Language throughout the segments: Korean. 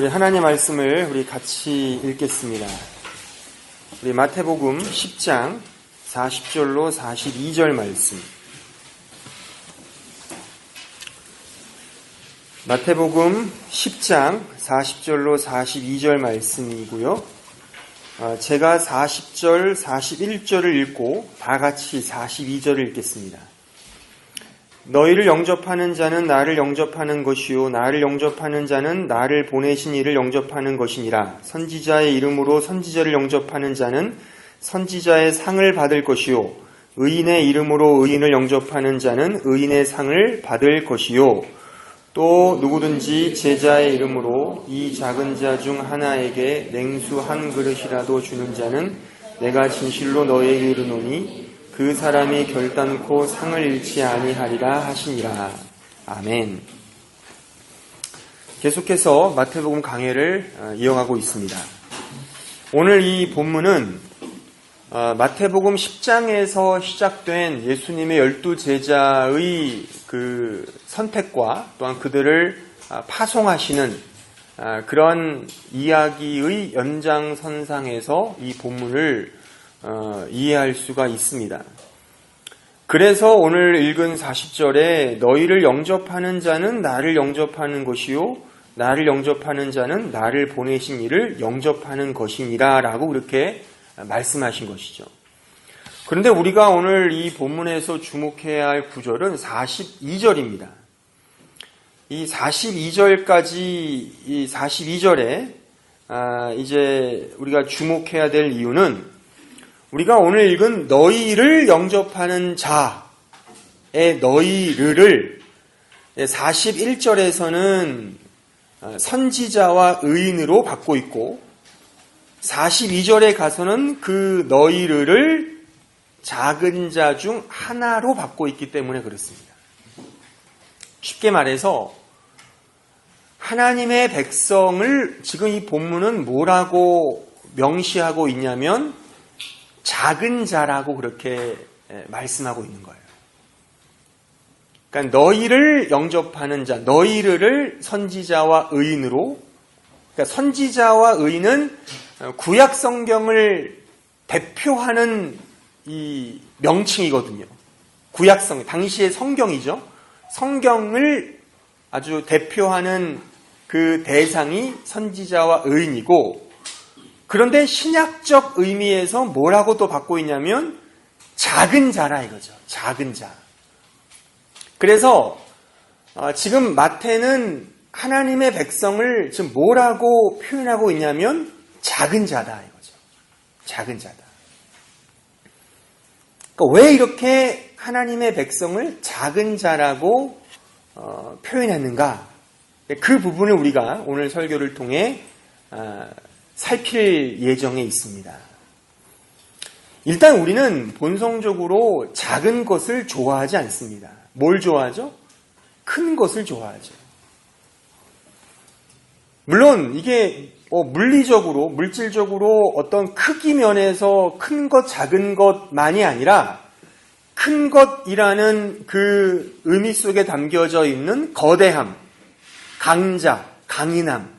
우리 하나님 말씀을 우리 같이 읽겠습니다. 우리 마태복음 10장 40절로 42절 말씀. 마태복음 10장 40절로 42절 말씀이고요. 제가 40절, 41절을 읽고 다 같이 42절을 읽겠습니다. 너희를 영접하는 자는 나를 영접하는 것이요 나를 영접하는 자는 나를 보내신 이를 영접하는 것이니라. 선지자의 이름으로 선지자를 영접하는 자는 선지자의 상을 받을 것이요 의인의 이름으로 의인을 영접하는 자는 의인의 상을 받을 것이요 또 누구든지 제자의 이름으로 이 작은 자 중 하나에게 냉수 한 그릇이라도 주는 자는 내가 진실로 너희에게 이르노니 그 사람이 결단코 상을 잃지 아니하리라 하시니라. 아멘. 계속해서 마태복음 강해를 이어가고 있습니다. 오늘 이 본문은 마태복음 10장에서 시작된 예수님의 12제자의 그 선택과 또한 그들을 파송하시는 그런 이야기의 연장선상에서 이 본문을 이해할 수가 있습니다. 그래서 오늘 읽은 40절에 너희를 영접하는 자는 나를 영접하는 것이요 나를 영접하는 자는 나를 보내신 이를 영접하는 것이니라 라고 그렇게 말씀하신 것이죠. 그런데 우리가 오늘 이 본문에서 주목해야 할 구절은 42절입니다. 이 42절까지 이 42절에 이제 우리가 주목해야 될 이유는 우리가 오늘 읽은 너희를 영접하는 자의 너희를 41절에서는 선지자와 의인으로 받고 있고 42절에 가서는 그 너희를 작은 자 중 하나로 받고 있기 때문에 그렇습니다. 쉽게 말해서 하나님의 백성을 지금 이 본문은 뭐라고 명시하고 있냐면 작은 자라고 그렇게 말씀하고 있는 거예요. 그러니까 너희를 영접하는 자, 너희를 선지자와 의인으로, 그러니까 선지자와 의인은 구약 성경을 대표하는 이 명칭이거든요. 구약 성경, 당시의 성경이죠. 성경을 아주 대표하는 그 대상이 선지자와 의인이고, 그런데 신약적 의미에서 뭐라고 또 받고 있냐면 작은 자라 이거죠. 작은 자. 그래서 지금 마태는 하나님의 백성을 지금 뭐라고 표현하고 있냐면 작은 자다 이거죠. 작은 자다. 그러니까 왜 이렇게 하나님의 백성을 작은 자라고 표현했는가? 그 부분을 우리가 오늘 설교를 통해 살필 예정에 있습니다. 일단 우리는 본성적으로 작은 것을 좋아하지 않습니다. 뭘 좋아하죠? 큰 것을 좋아하죠. 물론 이게 물리적으로, 물질적으로 어떤 크기 면에서 큰 것, 작은 것만이 아니라 큰 것이라는 그 의미 속에 담겨져 있는 거대함, 강자, 강인함,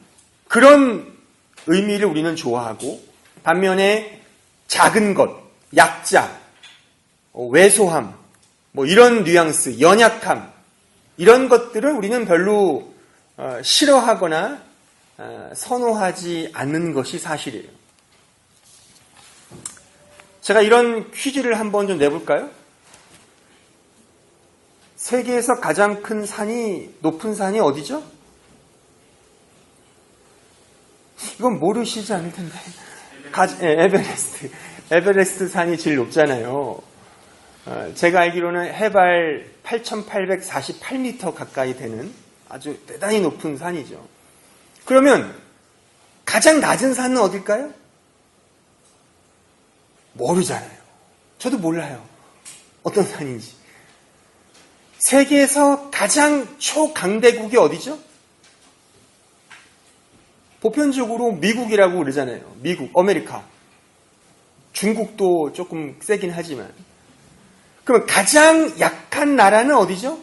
그런 의미를 우리는 좋아하고 반면에 작은 것, 약자, 왜소함, 이런 뉘앙스, 연약함 이런 것들을 우리는 별로 싫어하거나 선호하지 않는 것이 사실이에요. 제가 이런 퀴즈를 한번 좀 내볼까요? 세계에서 가장 큰 산이, 높은 산이 어디죠? 이건 모르시지 않을 텐데. 에베레스트. 에베레스트 산이 제일 높잖아요. 제가 알기로는 해발 8,848m 가까이 되는 아주 대단히 높은 산이죠. 그러면 가장 낮은 산은 어딜까요? 모르잖아요. 저도 몰라요. 어떤 산인지. 세계에서 가장 초강대국이 어디죠? 보편적으로 미국이라고 그러잖아요. 미국, 아메리카. 중국도 조금 세긴 하지만. 그러면 가장 약한 나라는 어디죠?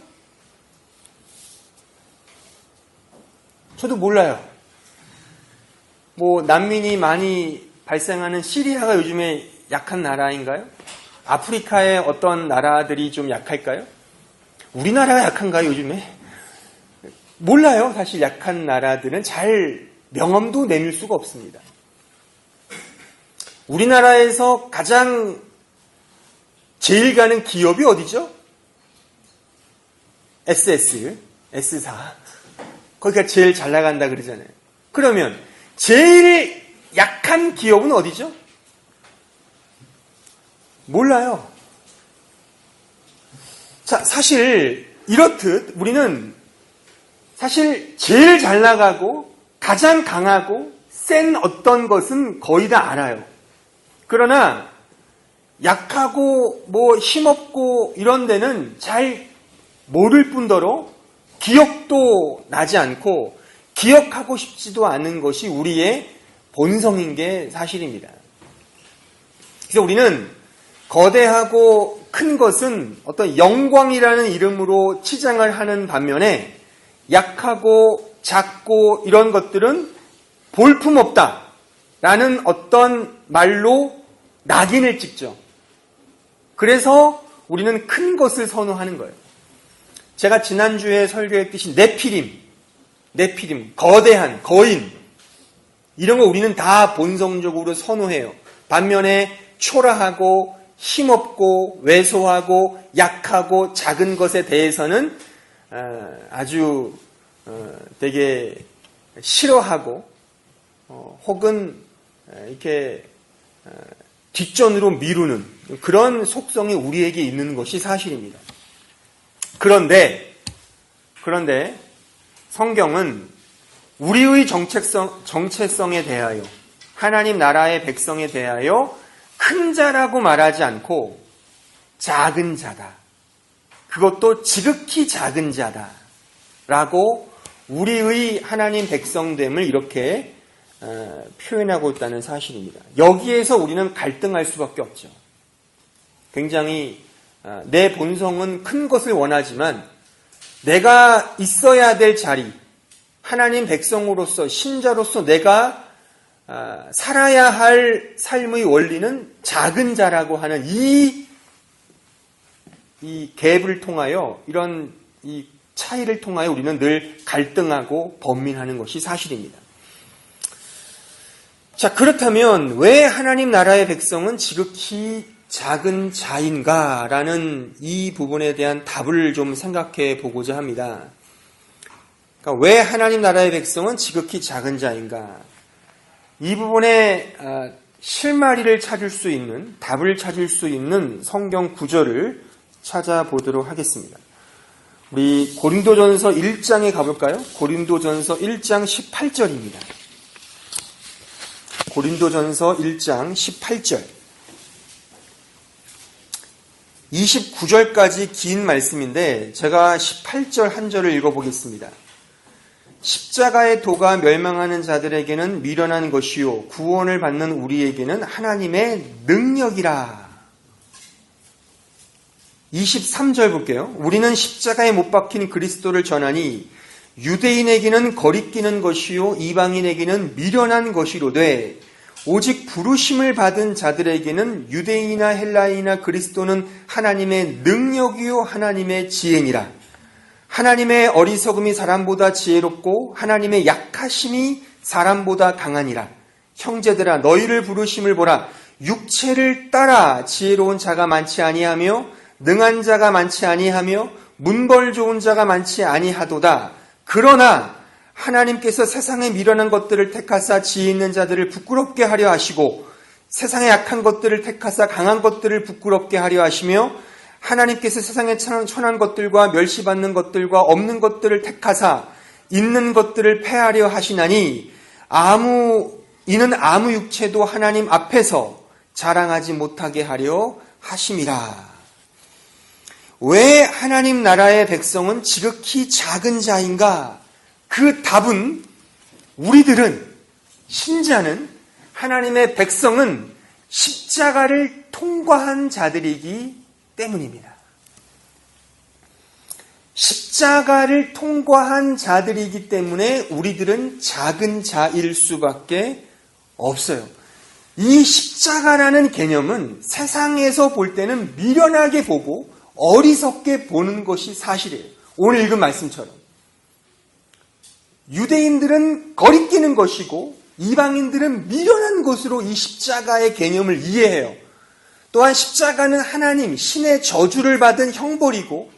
저도 몰라요. 뭐 난민이 많이 발생하는 시리아가 요즘에 약한 나라인가요? 아프리카의 어떤 나라들이 좀 약할까요? 우리나라가 약한가요, 요즘에? 몰라요. 사실 약한 나라들은 잘 명함도 내밀 수가 없습니다. 우리나라에서 가장 제일 가는 기업이 어디죠? S사. 거기가 제일 잘 나간다 그러잖아요. 그러면 제일 약한 기업은 어디죠? 몰라요. 자, 사실 이렇듯 우리는 사실 제일 잘 나가고 가장 강하고 센 어떤 것은 거의 다 알아요. 그러나 약하고 뭐 힘없고 이런 데는 잘 모를 뿐더러 기억도 나지 않고 기억하고 싶지도 않은 것이 우리의 본성인 게 사실입니다. 그래서 우리는 거대하고 큰 것은 어떤 영광이라는 이름으로 치장을 하는 반면에 약하고 작고 이런 것들은 볼품없다라는 어떤 말로 낙인을 찍죠. 그래서 우리는 큰 것을 선호하는 거예요. 제가 지난주에 설교했듯이 네피림, 거대한, 거인 이런 거 우리는 다 본성적으로 선호해요. 반면에 초라하고 힘없고 왜소하고 약하고 작은 것에 대해서는 아주 되게 싫어하고 혹은 이렇게 뒷전으로 미루는 그런 속성이 우리에게 있는 것이 사실입니다. 그런데 성경은 우리의 정체성에 대하여 하나님 나라의 백성에 대하여 큰 자라고 말하지 않고 작은 자다. 그것도 지극히 작은 자다라고 우리의 하나님 백성됨을 이렇게 표현하고 있다는 사실입니다. 여기에서 우리는 갈등할 수밖에 없죠. 굉장히 내 본성은 큰 것을 원하지만 내가 있어야 될 자리, 하나님 백성으로서 신자로서 내가 살아야 할 삶의 원리는 작은 자라고 하는 이 갭을 통하여 이런 이 차이를 통하여 우리는 늘 갈등하고 번민하는 것이 사실입니다. 자, 그렇다면 왜 하나님 나라의 백성은 지극히 작은 자인가라는 이 부분에 대한 답을 좀 생각해 보고자 합니다. 그러니까 왜 하나님 나라의 백성은 지극히 작은 자인가? 이 부분에 실마리를 찾을 수 있는, 답을 찾을 수 있는 성경 구절을 찾아보도록 하겠습니다. 우리 고린도전서 1장에 가볼까요? 고린도전서 1장 18절입니다. 고린도전서 1장 18절. 29절까지 긴 말씀인데 제가 18절 한 절을 읽어보겠습니다. 십자가의 도가 멸망하는 자들에게는 미련한 것이요 구원을 받는 우리에게는 하나님의 능력이라. 23절 볼게요. 우리는 십자가에 못 박힌 그리스도를 전하니 유대인에게는 거리끼는 것이요 이방인에게는 미련한 것이로되 오직 부르심을 받은 자들에게는 유대인이나 헬라인이나 그리스도는 하나님의 능력이요 하나님의 지혜니라. 하나님의 어리석음이 사람보다 지혜롭고 하나님의 약하심이 사람보다 강하니라. 형제들아 너희를 부르심을 보라. 육체를 따라 지혜로운 자가 많지 아니하며 능한 자가 많지 아니하며 문벌 좋은 자가 많지 아니하도다. 그러나 하나님께서 세상에 미련한 것들을 택하사 지혜 있는 자들을 부끄럽게 하려 하시고 세상에 약한 것들을 택하사 강한 것들을 부끄럽게 하려 하시며 하나님께서 세상에 천한 것들과 멸시받는 것들과 없는 것들을 택하사 있는 것들을 패하려 하시나니 이는 아무 육체도 하나님 앞에서 자랑하지 못하게 하려 하심이라. 왜 하나님 나라의 백성은 지극히 작은 자인가? 그 답은 우리들은 신자는 하나님의 백성은 십자가를 통과한 자들이기 때문입니다. 십자가를 통과한 자들이기 때문에 우리들은 작은 자일 수밖에 없어요. 이 십자가라는 개념은 세상에서 볼 때는 미련하게 보고 어리석게 보는 것이 사실이에요. 오늘 읽은 말씀처럼. 유대인들은 거리끼는 것이고 이방인들은 미련한 것으로 이 십자가의 개념을 이해해요. 또한 십자가는 하나님, 신의 저주를 받은 형벌이고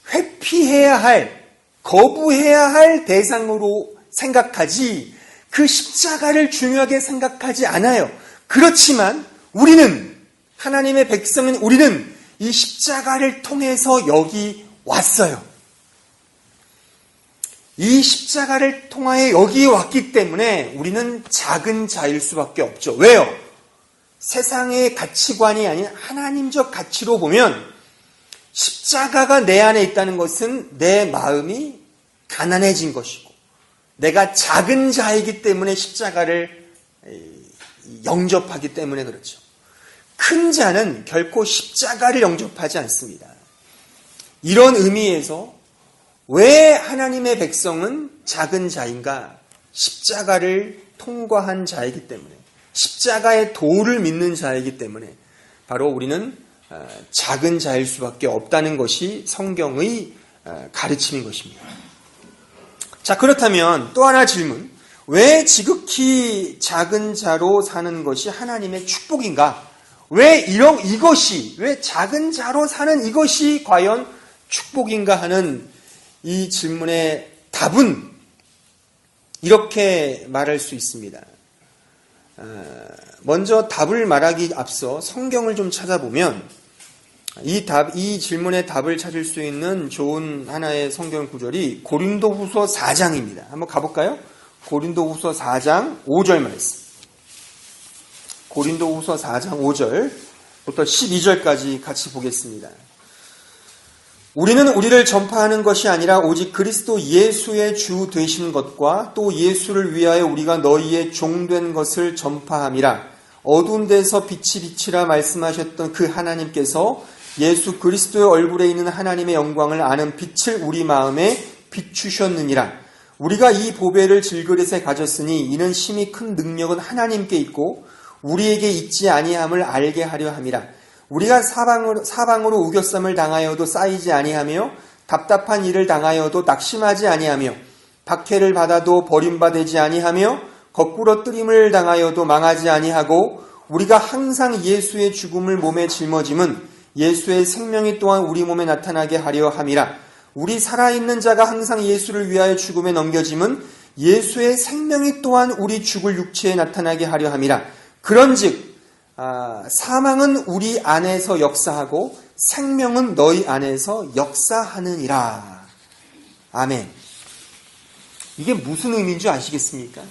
회피해야 할, 거부해야 할 대상으로 생각하지 그 십자가를 중요하게 생각하지 않아요. 그렇지만 우리는, 하나님의 백성인 우리는 이 십자가를 통해서 여기 왔어요. 이 십자가를 통하여 여기 왔기 때문에 우리는 작은 자일 수밖에 없죠. 왜요? 세상의 가치관이 아닌 하나님적 가치로 보면 십자가가 내 안에 있다는 것은 내 마음이 가난해진 것이고 내가 작은 자이기 때문에 십자가를 영접하기 때문에 그렇죠. 큰 자는 결코 십자가를 영접하지 않습니다. 이런 의미에서 왜 하나님의 백성은 작은 자인가? 십자가를 통과한 자이기 때문에, 십자가의 도를 믿는 자이기 때문에 바로 우리는 작은 자일 수밖에 없다는 것이 성경의 가르침인 것입니다. 자, 그렇다면 또 하나 질문. 왜 지극히 작은 자로 사는 것이 하나님의 축복인가? 왜 작은 자로 사는 이것이 과연 축복인가 하는 이 질문의 답은 이렇게 말할 수 있습니다. 먼저 답을 말하기 앞서 성경을 좀 찾아보면 이 질문의 답을 찾을 수 있는 좋은 하나의 성경 구절이 고린도후서 4장입니다. 한번 가볼까요? 고린도후서 4장 5절 말씀. 고린도후서 4장 5절부터 12절까지 같이 보겠습니다. 우리는 우리를 전파하는 것이 아니라 오직 그리스도 예수의 주 되신 것과 또 예수를 위하여 우리가 너희의 종된 것을 전파함이라. 어두운 데서 빛이 비치라 말씀하셨던 그 하나님께서 예수 그리스도의 얼굴에 있는 하나님의 영광을 아는 빛을 우리 마음에 비추셨느니라. 우리가 이 보배를 질그릇에 가졌으니 이는 심히 큰 능력은 하나님께 있고 우리에게 있지 아니함을 알게 하려 함이라. 우리가 사방으로 우겨쌈을 당하여도 쌓이지 아니하며 답답한 일을 당하여도 낙심하지 아니하며 박해를 받아도 버림받지 아니하며 거꾸로 뜨림을 당하여도 망하지 아니하고 우리가 항상 예수의 죽음을 몸에 짊어짐은 예수의 생명이 또한 우리 몸에 나타나게 하려 함이라. 우리 살아있는 자가 항상 예수를 위하여 죽음에 넘겨짐은 예수의 생명이 또한 우리 죽을 육체에 나타나게 하려 함이라. 그런즉 사망은 우리 안에서 역사하고 생명은 너희 안에서 역사하느니라. 아멘. 이게 무슨 의미인 줄 아시겠습니까?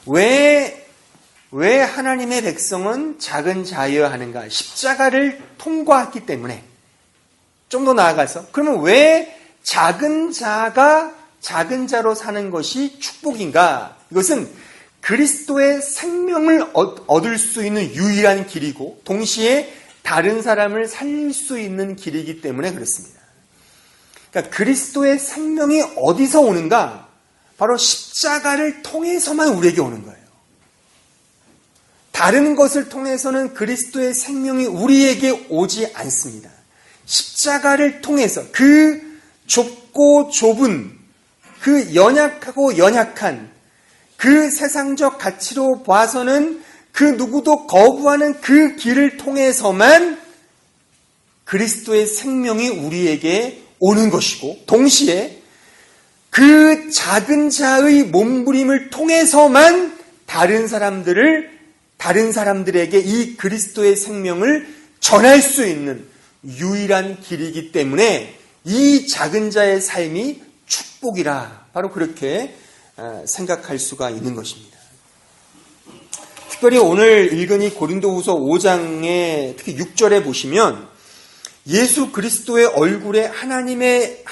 왜 하나님의 백성은 작은 자여야 하는가? 십자가를 통과했기 때문에. 좀 더 나아가서 그러면 왜 작은 자가 작은 자로 사는 것이 축복인가? 이것은 그리스도의 생명을 얻을 수 있는 유일한 길이고 동시에 다른 사람을 살릴 수 있는 길이기 때문에 그렇습니다. 그러니까 그리스도의 생명이 어디서 오는가? 바로 십자가를 통해서만 우리에게 오는 거예요. 다른 것을 통해서는 그리스도의 생명이 우리에게 오지 않습니다. 십자가를 통해서 그 좁고 좁은 그 연약하고 연약한 그 세상적 가치로 봐서는 그 누구도 거부하는 그 길을 통해서만 그리스도의 생명이 우리에게 오는 것이고 동시에 그 작은 자의 몸부림을 통해서만 다른 사람들에게 이 그리스도의 생명을 전할 수 있는 유일한 길이기 때문에 이 작은 자의 삶이 축복이라 바로 그렇게 생각할 수가 있는 것입니다. 특별히 오늘 읽은 이 고린도후서 5장의 특히 6절에 보시면 예수 그리스도의 얼굴에 하나님을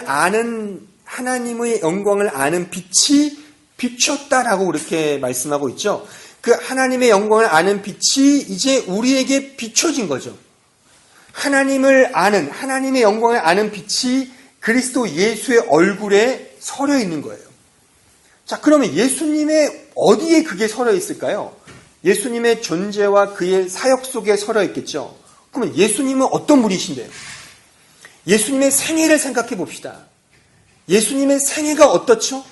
아는 하나님의 영광을 아는 빛이 비쳤다라고 그렇게 말씀하고 있죠. 그 하나님의 영광을 아는 빛이 이제 우리에게 비춰진 거죠. 하나님의 영광을 아는 빛이 그리스도 예수의 얼굴에 서려 있는 거예요. 자, 그러면 예수님의 어디에 그게 서려 있을까요? 예수님의 존재와 그의 사역 속에 서려 있겠죠. 그러면 예수님은 어떤 분이신데요? 예수님의 생애를 생각해 봅시다. 예수님의 생애가 어떻죠?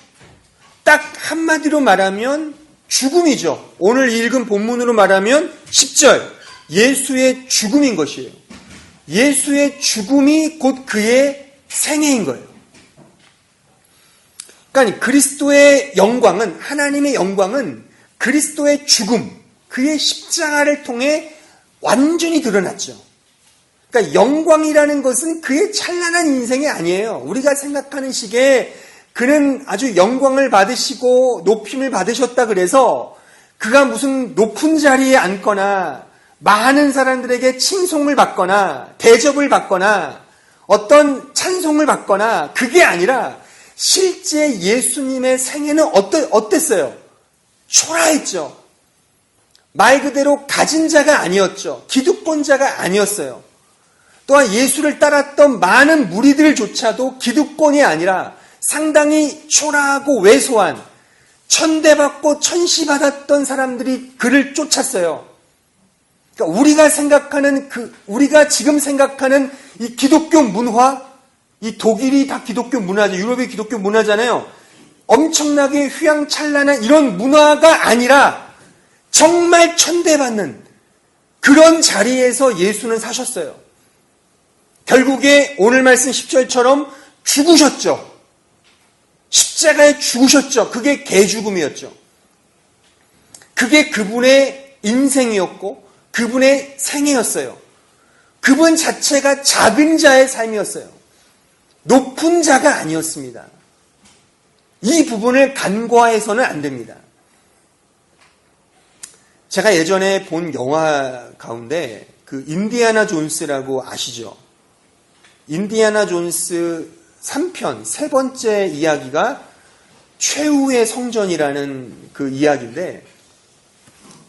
딱 한마디로 말하면 죽음이죠. 오늘 읽은 본문으로 말하면 10절 예수의 죽음인 것이에요. 예수의 죽음이 곧 그의 생애인 거예요. 그러니까 그리스도의 영광은, 하나님의 영광은 그리스도의 죽음, 그의 십자가를 통해 완전히 드러났죠. 그러니까 영광이라는 것은 그의 찬란한 인생이 아니에요. 우리가 생각하는 식의 그는 아주 영광을 받으시고 높임을 받으셨다 그래서 그가 무슨 높은 자리에 앉거나 많은 사람들에게 칭송을 받거나 대접을 받거나 어떤 찬송을 받거나 그게 아니라 실제 예수님의 생애는 어땠어요? 초라했죠. 말 그대로 가진 자가 아니었죠. 기득권자가 아니었어요. 또한 예수를 따랐던 많은 무리들조차도 기득권이 아니라 상당히 초라하고 왜소한 천대받고 천시받았던 사람들이 그를 쫓았어요. 그러니까 우리가 지금 생각하는 이 기독교 문화, 이 독일이 다 기독교 문화죠. 유럽이 기독교 문화잖아요. 엄청나게 휘황찬란한 이런 문화가 아니라 정말 천대받는 그런 자리에서 예수는 사셨어요. 결국에 오늘 말씀 10절처럼 죽으셨죠. 십자가에 죽으셨죠. 그게 개죽음이었죠. 그게 그분의 인생이었고 그분의 생애였어요. 그분 자체가 작은 자의 삶이었어요. 높은 자가 아니었습니다. 이 부분을 간과해서는 안 됩니다. 제가 예전에 본 영화 가운데 그 인디아나 존스라고 아시죠? 인디아나 존스 3편, 세 번째 이야기가 최후의 성전이라는 그 이야기인데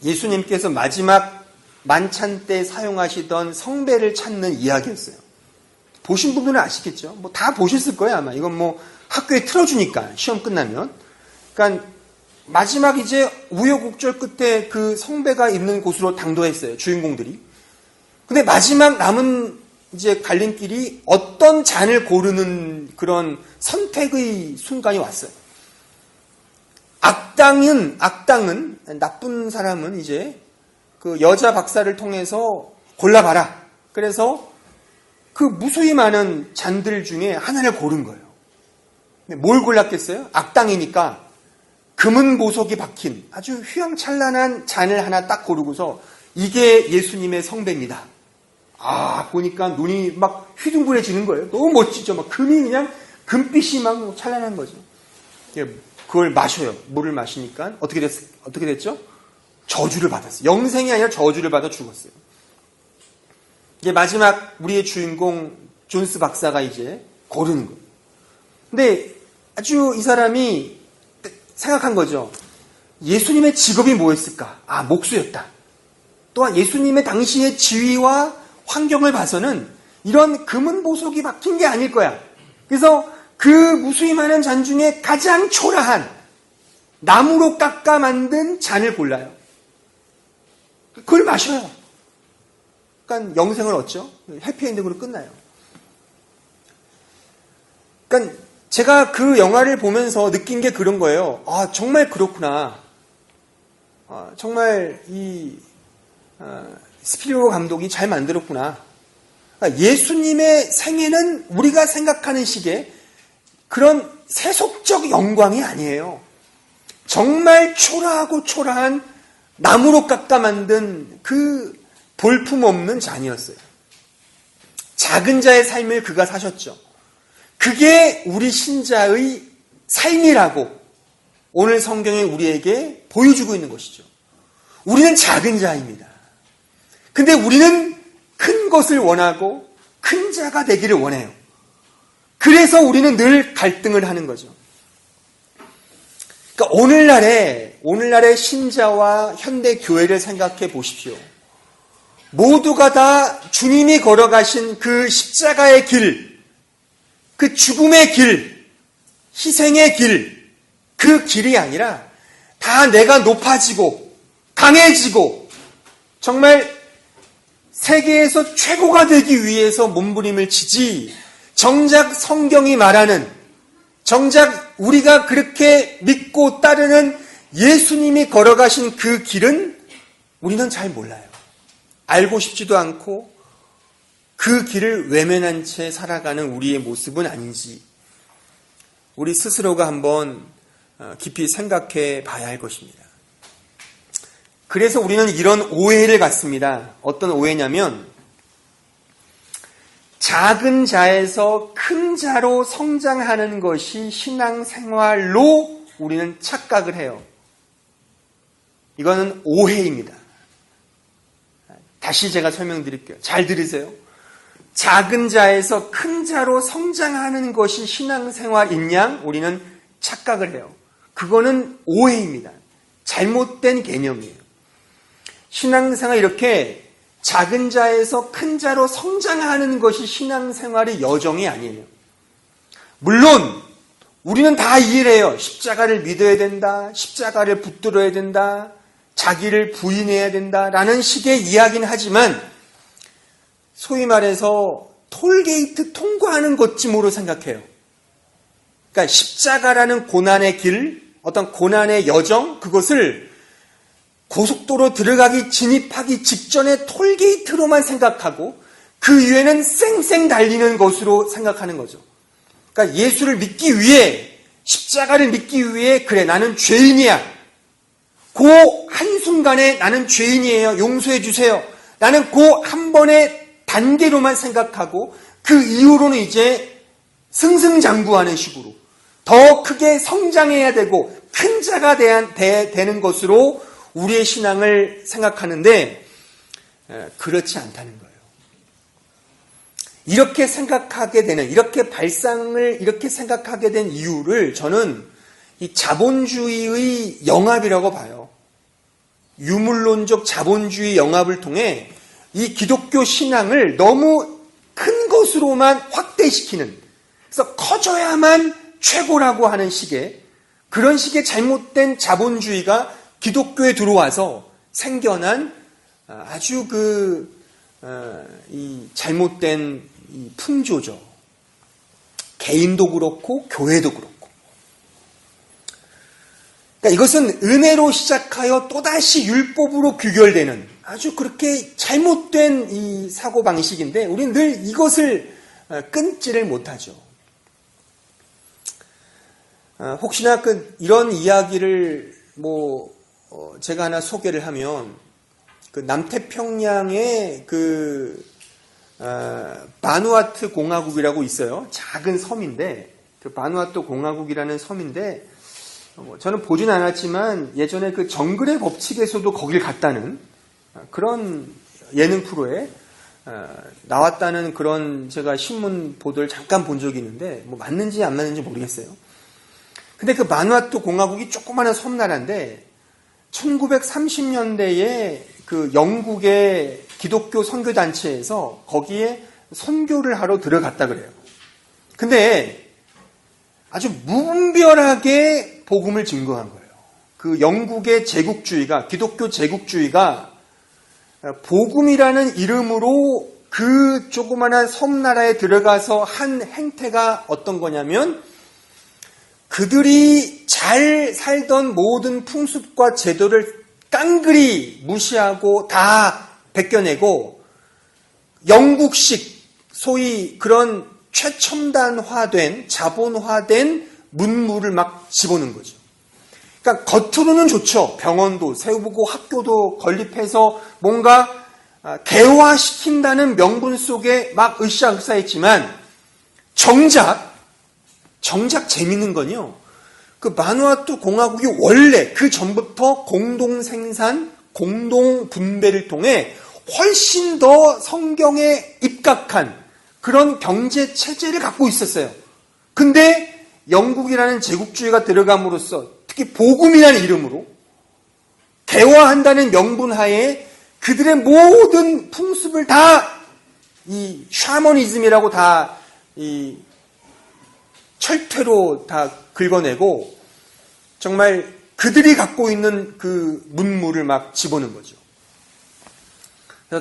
예수님께서 마지막 만찬 때 사용하시던 성배를 찾는 이야기였어요. 보신 분들은 아시겠죠? 뭐 다 보셨을 거예요, 아마. 이건 뭐 학교에 틀어주니까, 시험 끝나면. 그러니까 마지막 이제 우여곡절 끝에 그 성배가 있는 곳으로 당도했어요, 주인공들이. 근데 마지막 남은 이제 갈림길이 어떤 잔을 고르는 그런 선택의 순간이 왔어요. 악당은, 나쁜 사람은 이제 그 여자 박사를 통해서 골라봐라. 그래서 그 무수히 많은 잔들 중에 하나를 고른 거예요. 뭘 골랐겠어요? 악당이니까 금은 보석이 박힌 아주 휘황찬란한 잔을 하나 딱 고르고서 이게 예수님의 성배입니다. 아, 보니까 눈이 막 휘둥그레지는 거예요. 너무 멋지죠. 막 금이 그냥 금빛이 막 찬란한 거죠. 그걸 마셔요. 물을 마시니까 어떻게 됐죠? 저주를 받았어요. 영생이 아니라 저주를 받아 죽었어요. 이제 마지막 우리의 주인공 존스 박사가 이제 고르는 거예요. 근데 아주 이 사람이 생각한 거죠. 예수님의 직업이 뭐였을까? 아, 목수였다. 또한 예수님의 당시의 지위와 환경을 봐서는 이런 금은 보석이 박힌 게 아닐 거야. 그래서 그 무수히 많은 잔 중에 가장 초라한 나무로 깎아 만든 잔을 골라요. 그걸 마셔요. 그러니까 영생을 얻죠. 해피엔딩으로 끝나요. 그러니까 제가 그 영화를 보면서 느낀 게 그런 거예요. 아, 정말 그렇구나. 정말 스필버그 감독이 잘 만들었구나. 그러니까 예수님의 생애는 우리가 생각하는 식의 그런 세속적 영광이 아니에요. 정말 초라하고 초라한 나무로 깎아 만든 그 볼품없는 잔이었어요. 작은 자의 삶을 그가 사셨죠. 그게 우리 신자의 삶이라고 오늘 성경이 우리에게 보여주고 있는 것이죠. 우리는 작은 자입니다. 근데 우리는 큰 것을 원하고 큰 자가 되기를 원해요. 그래서 우리는 늘 갈등을 하는 거죠. 그러니까 오늘날의 신자와 현대 교회를 생각해 보십시오. 모두가 다 주님이 걸어가신 그 십자가의 길, 그 죽음의 길, 희생의 길, 그 길이 아니라 다 내가 높아지고 강해지고 정말 세계에서 최고가 되기 위해서 몸부림을 치지, 정작 성경이 말하는, 정작 우리가 그렇게 믿고 따르는 예수님이 걸어가신 그 길은 우리는 잘 몰라요. 알고 싶지도 않고 그 길을 외면한 채 살아가는 우리의 모습은 아닌지 우리 스스로가 한번 깊이 생각해 봐야 할 것입니다. 그래서 우리는 이런 오해를 갖습니다. 어떤 오해냐면 작은 자에서 큰 자로 성장하는 것이 신앙생활로 우리는 착각을 해요. 이거는 오해입니다. 다시 제가 설명드릴게요. 잘 들으세요. 작은 자에서 큰 자로 성장하는 것이 신앙생활인 양 우리는 착각을 해요. 그거는 오해입니다. 잘못된 개념이에요. 신앙생활 이렇게 작은 자에서 큰 자로 성장하는 것이 신앙생활의 여정이 아니에요. 물론 우리는 다 이해를 해요. 십자가를 믿어야 된다. 십자가를 붙들어야 된다. 자기를 부인해야 된다라는 식의 이야기는 하지만 소위 말해서 톨게이트 통과하는 것쯤으로 생각해요. 그러니까 십자가라는 고난의 길, 어떤 고난의 여정, 그것을 고속도로 들어가기 진입하기 직전에 톨게이트로만 생각하고 그 이후에는 쌩쌩 달리는 것으로 생각하는 거죠. 그러니까 예수를 믿기 위해, 십자가를 믿기 위해 그래 나는 죄인이야. 그 한순간에 나는 죄인이에요. 용서해 주세요. 나는 그 한 번의 단계로만 생각하고 그 이후로는 이제 승승장구하는 식으로 더 크게 성장해야 되고 큰 자가 되는 것으로 우리의 신앙을 생각하는데 그렇지 않다는 거예요. 이렇게 생각하게 되는, 이렇게 발상을 이렇게 생각하게 된 이유를 저는 이 자본주의의 영합이라고 봐요. 유물론적 자본주의 영합을 통해 이 기독교 신앙을 너무 큰 것으로만 확대시키는, 그래서 커져야만 최고라고 하는 식의 그런 식의 잘못된 자본주의가 기독교에 들어와서 생겨난 아주 이 잘못된 이 풍조죠. 개인도 그렇고 교회도 그렇고. 그러니까 이것은 은혜로 시작하여 또다시 율법으로 규결되는 아주 그렇게 잘못된 이 사고방식인데 우리는 늘 이것을 끊지를 못하죠. 혹시나 이런 이야기를 제가 하나 소개를 하면 남태평양에 바누아투 공화국이라고 있어요. 작은 섬인데 그 바누아투 공화국이라는 섬인데 저는 보진 않았지만 예전에 그 정글의 법칙에서도 거길 갔다는 그런 예능 프로에 나왔다는 그런 제가 신문 보도를 잠깐 본 적이 있는데 맞는지 안 맞는지 모르겠어요. 근데 그 바누아투 공화국이 조그마한 섬나라인데 1930년대에 그 영국의 기독교 선교단체에서 거기에 선교를 하러 들어갔다 그래요. 근데 아주 무분별하게 복음을 증거한 거예요. 그 영국의 제국주의가, 기독교 제국주의가 복음이라는 이름으로 그 조그마한 섬나라에 들어가서 한 행태가 어떤 거냐면 그들이 잘 살던 모든 풍습과 제도를 깡그리 무시하고 다 벗겨내고 영국식 소위 그런 최첨단화된 자본화된 문물을 막 집어넣은 거죠. 그러니까 겉으로는 좋죠. 병원도 세우고 학교도 건립해서 뭔가 개화시킨다는 명분 속에 막 으쌰으쌰했지만 정작 재밌는 건요. 그 바누아투 공화국이 원래 그 전부터 공동생산, 공동분배를 통해 훨씬 더 성경에 입각한 그런 경제체제를 갖고 있었어요. 근데 영국이라는 제국주의가 들어감으로써 특히 복음이라는 이름으로 개화한다는 명분하에 그들의 모든 풍습을 다 이 샤머니즘이라고 다 이 철퇴로 다 긁어내고 정말 그들이 갖고 있는 그 문물을 막 집어넣은 거죠.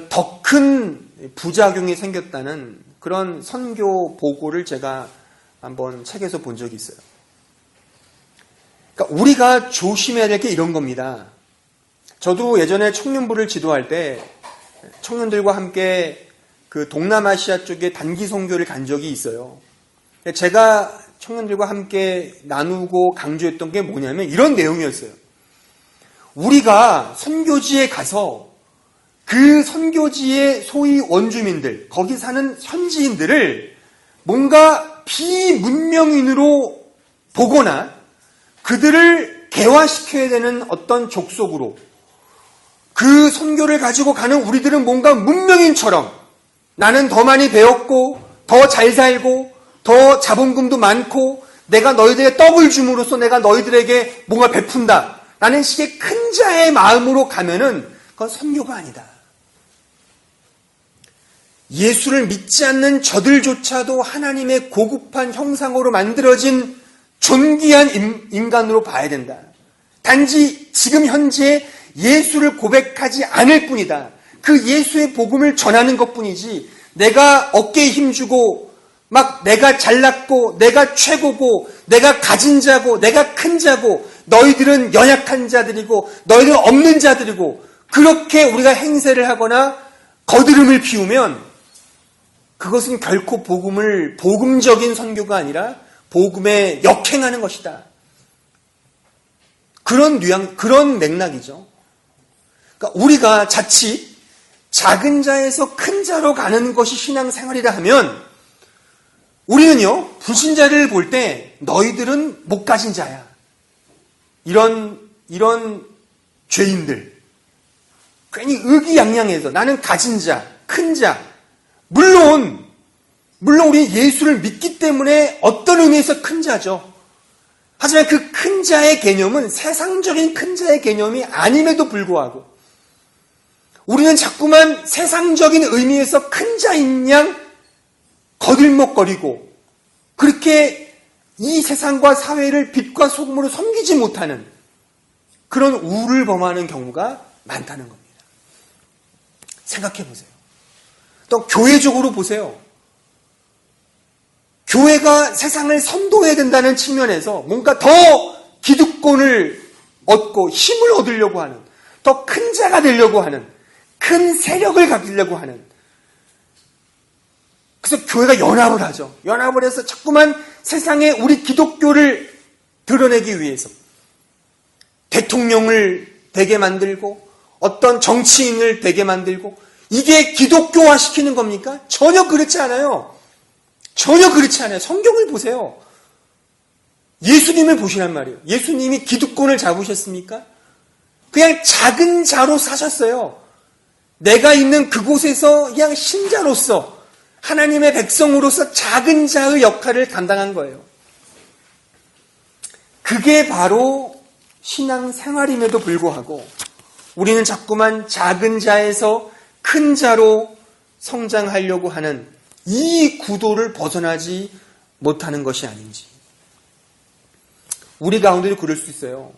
더 큰 부작용이 생겼다는 그런 선교 보고를 제가 한번 책에서 본 적이 있어요. 그러니까 우리가 조심해야 될 게 이런 겁니다. 저도 예전에 청년부를 지도할 때 청년들과 함께 그 동남아시아 쪽에 단기 선교를 간 적이 있어요. 제가 청년들과 함께 나누고 강조했던 게 뭐냐면 이런 내용이었어요. 우리가 선교지에 가서 그 선교지의 소위 원주민들, 거기 사는 현지인들을 뭔가 비문명인으로 보거나 그들을 개화시켜야 되는 어떤 족속으로 그 선교를 가지고 가는 우리들은 뭔가 문명인처럼 나는 더 많이 배웠고 더 잘 살고 더 자본금도 많고 내가 너희들에게 떡을 줌으로써 내가 너희들에게 뭔가 베푼다 라는 식의 큰 자의 마음으로 가면은 그건 선교가 아니다. 예수를 믿지 않는 저들조차도 하나님의 고급한 형상으로 만들어진 존귀한 인간으로 봐야 된다. 단지 지금 현재 예수를 고백하지 않을 뿐이다. 그 예수의 복음을 전하는 것뿐이지 내가 어깨에 힘주고 막 내가 잘났고 내가 최고고 내가 가진 자고 내가 큰 자고 너희들은 연약한 자들이고 너희들은 없는 자들이고 그렇게 우리가 행세를 하거나 거드름을 피우면 그것은 결코 복음적인 선교가 아니라 복음에 역행하는 것이다. 그런 맥락이죠. 그러니까 우리가 자칫 작은 자에서 큰 자로 가는 것이 신앙생활이라 하면 우리는요, 불신자를 볼 때 너희들은 못 가진 자야. 이런 죄인들. 괜히 의기양양해서 나는 가진 자, 큰 자. 물론 우리 예수를 믿기 때문에 어떤 의미에서 큰 자죠. 하지만 그 큰 자의 개념은 세상적인 큰 자의 개념이 아님에도 불구하고 우리는 자꾸만 세상적인 의미에서 큰 자인 양 거들먹거리고 그렇게 이 세상과 사회를 빛과 소금으로 섬기지 못하는 그런 우를 범하는 경우가 많다는 겁니다. 생각해 보세요. 또 교회적으로 보세요. 교회가 세상을 선도해야 된다는 측면에서 뭔가 더 기득권을 얻고 힘을 얻으려고 하는 더 큰 자가 되려고 하는 큰 세력을 가지려고 하는 그래서 교회가 연합을 하죠. 연합을 해서 자꾸만 세상에 우리 기독교를 드러내기 위해서 대통령을 되게 만들고 어떤 정치인을 되게 만들고 이게 기독교화 시키는 겁니까? 전혀 그렇지 않아요. 전혀 그렇지 않아요. 성경을 보세요. 예수님을 보시란 말이에요. 예수님이 기득권을 잡으셨습니까? 그냥 작은 자로 사셨어요. 내가 있는 그곳에서 그냥 신자로서 하나님의 백성으로서 작은 자의 역할을 감당한 거예요. 그게 바로 신앙생활임에도 불구하고 우리는 자꾸만 작은 자에서 큰 자로 성장하려고 하는 이 구도를 벗어나지 못하는 것이 아닌지. 우리 가운데도 그럴 수 있어요.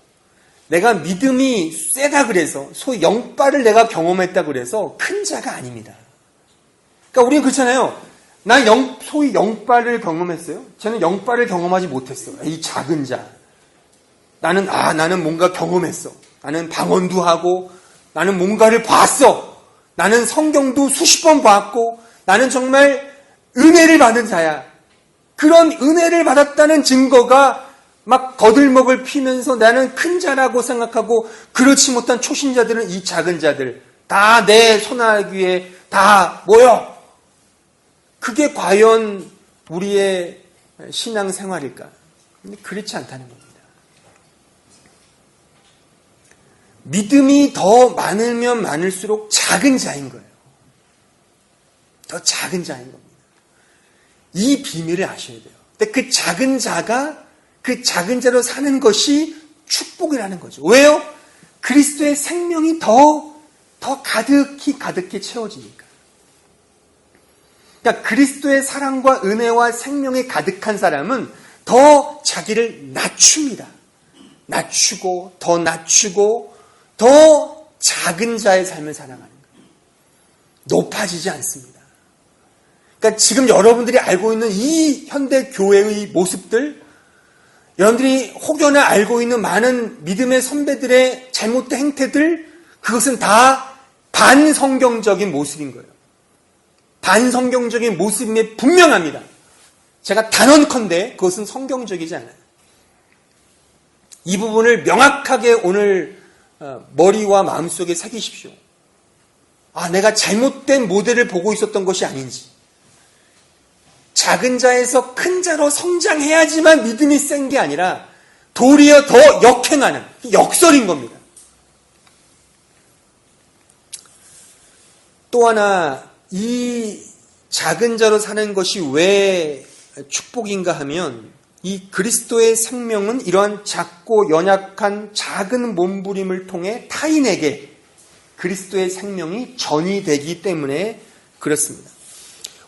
내가 믿음이 세다 그래서 소위 영빨을 내가 경험했다 그래서 큰 자가 아닙니다. 그러니까 우리는 그렇잖아요. 난 소위 영빨을 경험했어요. 저는 영빨을 경험하지 못했어요. 이 작은 자. 나는 뭔가 경험했어. 나는 방언도 하고 나는 뭔가를 봤어. 나는 성경도 수십 번 봤고 나는 정말 은혜를 받은 자야. 그런 은혜를 받았다는 증거가 막 거들먹을 피면서 나는 큰 자라고 생각하고 그렇지 못한 초신자들은 이 작은 자들 다 내 손아귀에 다 모여. 그게 과연 우리의 신앙생활일까? 근데 그렇지 않다는 겁니다. 믿음이 더 많으면 많을수록 작은 자인 거예요. 더 작은 자인 겁니다. 이 비밀을 아셔야 돼요. 근데 그 작은 자가 그 작은 자로 사는 것이 축복이라는 거죠. 왜요? 그리스도의 생명이 더 가득히 채워지니까. 그러니까 그리스도의 사랑과 은혜와 생명에 가득한 사람은 더 자기를 낮춥니다. 낮추고 더 낮추고 더 작은 자의 삶을 살아가는 거예요. 높아지지 않습니다. 그러니까 지금 여러분들이 알고 있는 이 현대 교회의 모습들, 여러분들이 혹여나 알고 있는 많은 믿음의 선배들의 잘못된 행태들, 그것은 다 반성경적인 모습인 거예요. 반성경적인 모습임에 분명합니다. 제가 단언컨대 그것은 성경적이지 않아요. 이 부분을 명확하게 오늘 머리와 마음속에 새기십시오. 내가 잘못된 모델을 보고 있었던 것이 아닌지. 작은 자에서 큰 자로 성장해야지만 믿음이 센 게 아니라 도리어 더 역행하는 역설인 겁니다. 또 하나 이 작은 자로 사는 것이 왜 축복인가 하면 이 그리스도의 생명은 이러한 작고 연약한 작은 몸부림을 통해 타인에게 그리스도의 생명이 전이되기 때문에 그렇습니다.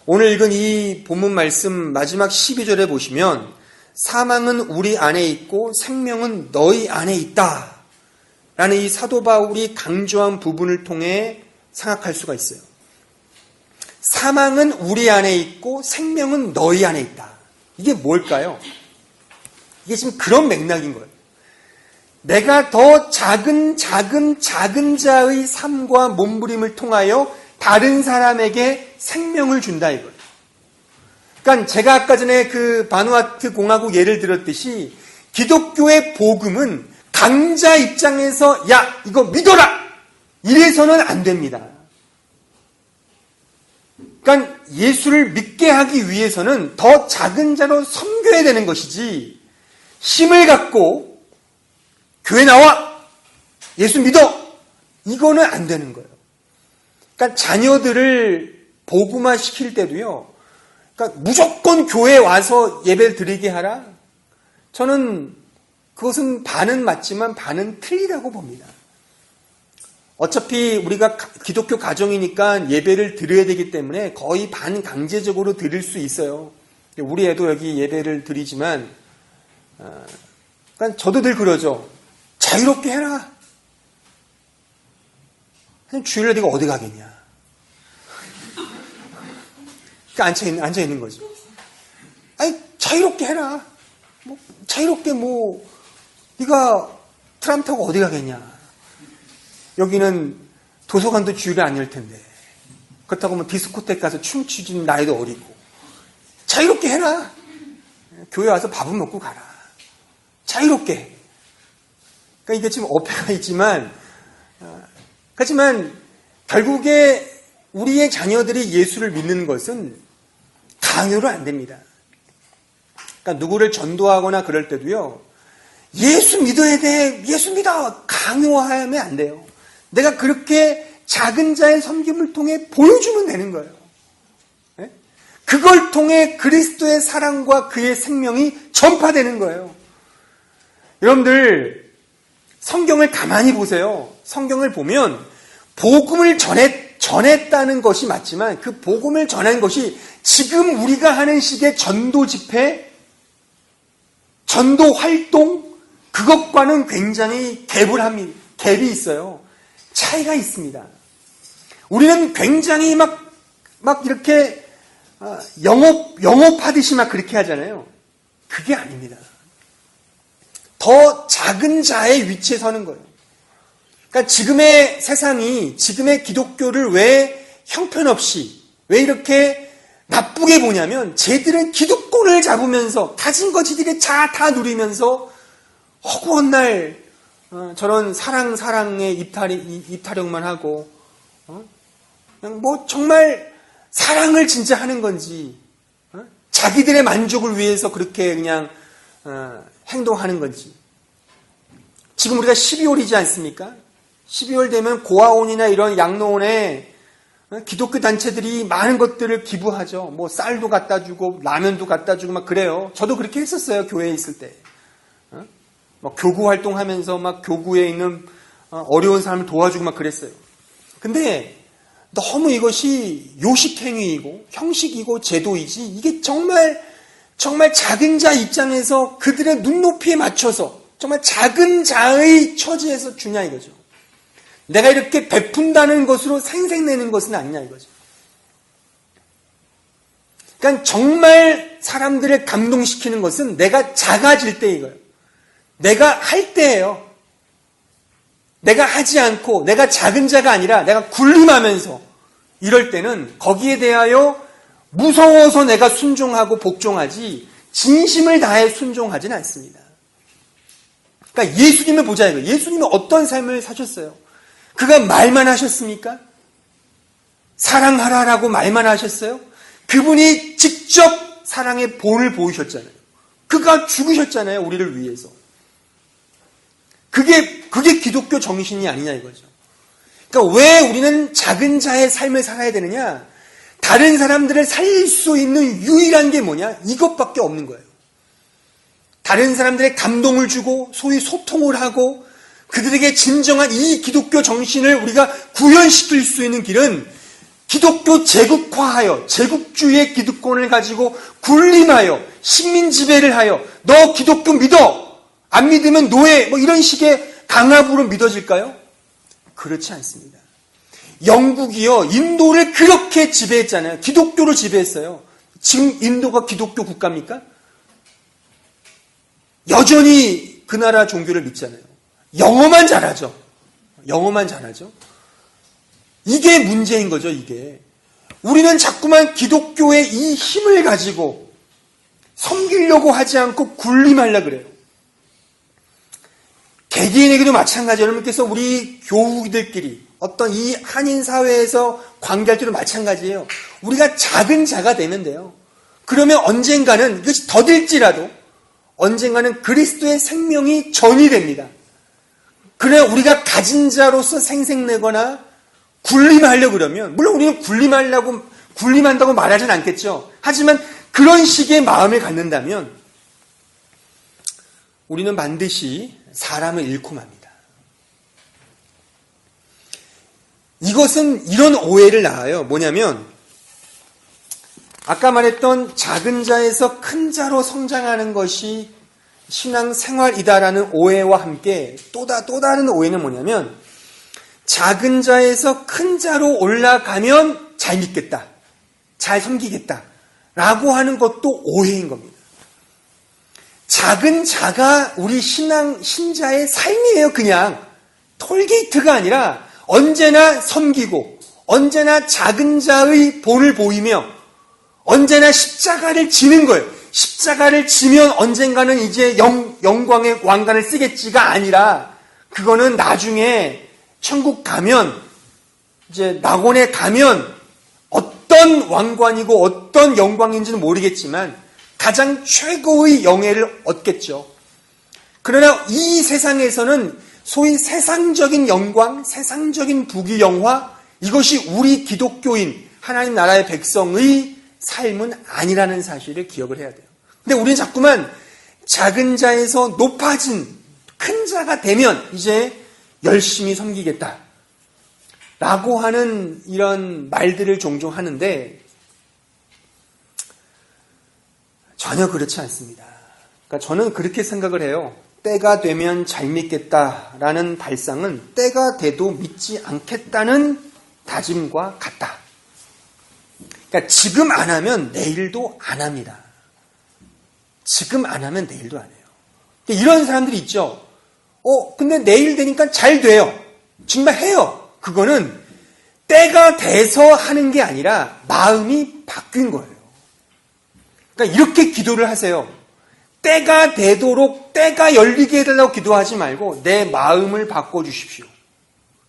오늘 읽은 이 본문 말씀 마지막 12절에 보시면 사망은 우리 안에 있고 생명은 너희 안에 있다 라는 이 사도 바울이 강조한 부분을 통해 생각할 수가 있어요. 사망은 우리 안에 있고 생명은 너희 안에 있다. 이게 뭘까요? 이게 지금 그런 맥락인 거예요. 내가 더 작은 자의 삶과 몸부림을 통하여 다른 사람에게 생명을 준다 이거예요. 그러니까 제가 아까 전에 그 바누아투 공화국 예를 들었듯이 기독교의 복음은 강자 입장에서 야 이거 믿어라 이래서는 안 됩니다. 그러니까 예수를 믿게 하기 위해서는 더 작은 자로 섬겨야 되는 것이지 힘을 갖고 교회 나와 예수 믿어 이거는 안 되는 거예요. 그러니까 자녀들을 복음화 시킬 때도요. 그러니까 무조건 교회에 와서 예배를 드리게 하라. 저는 그것은 반은 맞지만 반은 틀리다고 봅니다. 어차피 우리가 기독교 가정이니까 예배를 드려야 되기 때문에 거의 반강제적으로 드릴 수 있어요. 우리 애도 여기 예배를 드리지만 그러니까 저도 늘 그러죠. 자유롭게 해라. 주일날 네가 어디 가겠냐. 그러니까 앉아있는 거죠. 자유롭게 해라. 자유롭게 네가 트람 타고 어디 가겠냐. 여기는 도서관도 주일에 안 열 텐데. 그렇다고 디스코텍 가서 춤추진 나이도 어리고. 자유롭게 해라. 교회 와서 밥은 먹고 가라. 자유롭게. 그러니까 이게 지금 어폐가 있지만, 하지만 결국에 우리의 자녀들이 예수를 믿는 것은 강요로 안 됩니다. 그러니까 누구를 전도하거나 그럴 때도요. 예수 믿어야 돼. 예수 믿어. 강요하면 안 돼요. 내가 그렇게 작은 자의 섬김을 통해 보여주면 되는 거예요. 네? 그걸 통해 그리스도의 사랑과 그의 생명이 전파되는 거예요. 여러분들 성경을 가만히 보세요. 성경을 보면 복음을 전했다는 것이 맞지만 그 복음을 전한 것이 지금 우리가 하는 식의 전도 집회, 전도 활동 그것과는 굉장히 갭이 있어요. 차이가 있습니다. 우리는 굉장히 막 이렇게 영업하듯이 막 그렇게 하잖아요. 그게 아닙니다. 더 작은 자의 위치에 서는 거예요. 그러니까 지금의 세상이 지금의 기독교를 왜 형편없이 왜 이렇게 나쁘게 보냐면 쟤들은 기득권을 잡으면서 가진 거 지들이 다 누리면서 허구한 날 저런 사랑의 입타령만 하고 그냥 정말 사랑을 진짜 하는 건지 자기들의 만족을 위해서 그렇게 그냥 행동하는 건지. 지금 우리가 12월이지 않습니까? 12월 되면 고아원이나 이런 양로원에 기독교 단체들이 많은 것들을 기부하죠. 쌀도 갖다 주고 라면도 갖다 주고 막 그래요. 저도 그렇게 했었어요. 교회에 있을 때. 교구 활동하면서 막 교구에 있는 어려운 사람을 도와주고 막 그랬어요. 근데 너무 이것이 요식행위이고 형식이고 제도이지 이게 정말 작은 자 입장에서 그들의 눈높이에 맞춰서 정말 작은 자의 처지에서 주냐 이거죠. 내가 이렇게 베푼다는 것으로 생색내는 것은 아니냐 이거죠. 그러니까 정말 사람들을 감동시키는 것은 내가 작아질 때 이거예요. 내가 할 때예요. 내가 하지 않고 내가 작은 자가 아니라 내가 군림하면서 이럴 때는 거기에 대하여 무서워서 내가 순종하고 복종하지 진심을 다해 순종하지는 않습니다. 그러니까 예수님을 보자 이거예요. 예수님은 어떤 삶을 사셨어요? 그가 말만 하셨습니까? 사랑하라라고 말만 하셨어요? 그분이 직접 사랑의 본을 보이셨잖아요. 그가 죽으셨잖아요. 우리를 위해서. 그게 기독교 정신이 아니냐 이거죠. 그러니까 왜 우리는 작은 자의 삶을 살아야 되느냐? 다른 사람들을 살릴 수 있는 유일한 게 뭐냐? 이것밖에 없는 거예요. 다른 사람들의 감동을 주고 소위 소통을 하고 그들에게 진정한 이 기독교 정신을 우리가 구현시킬 수 있는 길은 기독교 제국화하여 제국주의의 기득권을 가지고 군림하여 식민 지배를 하여 너 기독교 믿어 안 믿으면 노예 뭐 이런 식의 강압으로 믿어질까요? 그렇지 않습니다. 영국이요 인도를 그렇게 지배했잖아요. 기독교로 지배했어요. 지금 인도가 기독교 국가입니까? 여전히 그 나라 종교를 믿잖아요. 영어만 잘하죠. 영어만 잘하죠. 이게 문제인 거죠, 이게. 우리는 자꾸만 기독교의 이 힘을 가지고 섬기려고 하지 않고 군림하려고 그래요. 개개인에게도 마찬가지예요. 여러분께서 우리 교우들끼리 어떤 이 한인 사회에서 관계할 때도 마찬가지예요. 우리가 작은 자가 되면 돼요. 그러면 언젠가는 이것이 더딜지라도 언젠가는 그리스도의 생명이 전이 됩니다. 그래 우리가 가진 자로서 생색내거나 군림하려고 그러면 물론 우리는 군림한다고 말하진 않겠죠. 하지만 그런 식의 마음을 갖는다면 우리는 반드시 사람을 잃고 맙니다. 이것은 이런 오해를 낳아요. 뭐냐면 아까 말했던 작은 자에서 큰 자로 성장하는 것이 신앙생활이다라는 오해와 함께 또 다른 오해는 뭐냐면 작은 자에서 큰 자로 올라가면 잘 믿겠다, 잘 섬기겠다 라고 하는 것도 오해인 겁니다. 작은 자가 우리 신자의 삶이에요. 그냥 톨게이트가 아니라 언제나 섬기고 언제나 작은 자의 본을 보이며 언제나 십자가를 지는 거예요. 십자가를 지면 언젠가는 이제 영광의 왕관을 쓰겠지가 아니라 그거는 나중에 천국 가면 이제 낙원에 가면 어떤 왕관이고 어떤 영광인지는 모르겠지만 가장 최고의 영예를 얻겠죠. 그러나 이 세상에서는 소위 세상적인 영광, 세상적인 부귀영화 이것이 우리 기독교인 하나님 나라의 백성의 삶은 아니라는 사실을 기억을 해야 돼요. 근데 우리는 자꾸만 작은 자에서 높아진 큰 자가 되면 이제 열심히 섬기겠다 라고 하는 이런 말들을 종종 하는데 전혀 그렇지 않습니다. 그러니까 저는 그렇게 생각을 해요. 때가 되면 잘 믿겠다라는 발상은 때가 돼도 믿지 않겠다는 다짐과 같다. 그러니까 지금 안 하면 내일도 안 합니다. 지금 안 하면 내일도 안 해요. 이런 사람들이 있죠. 근데 내일 되니까 잘 돼요. 정말 해요. 그거는 때가 돼서 하는 게 아니라 마음이 바뀐 거예요. 그러니까 이렇게 기도를 하세요. 때가 되도록 때가 열리게 해달라고 기도하지 말고 내 마음을 바꿔주십시오.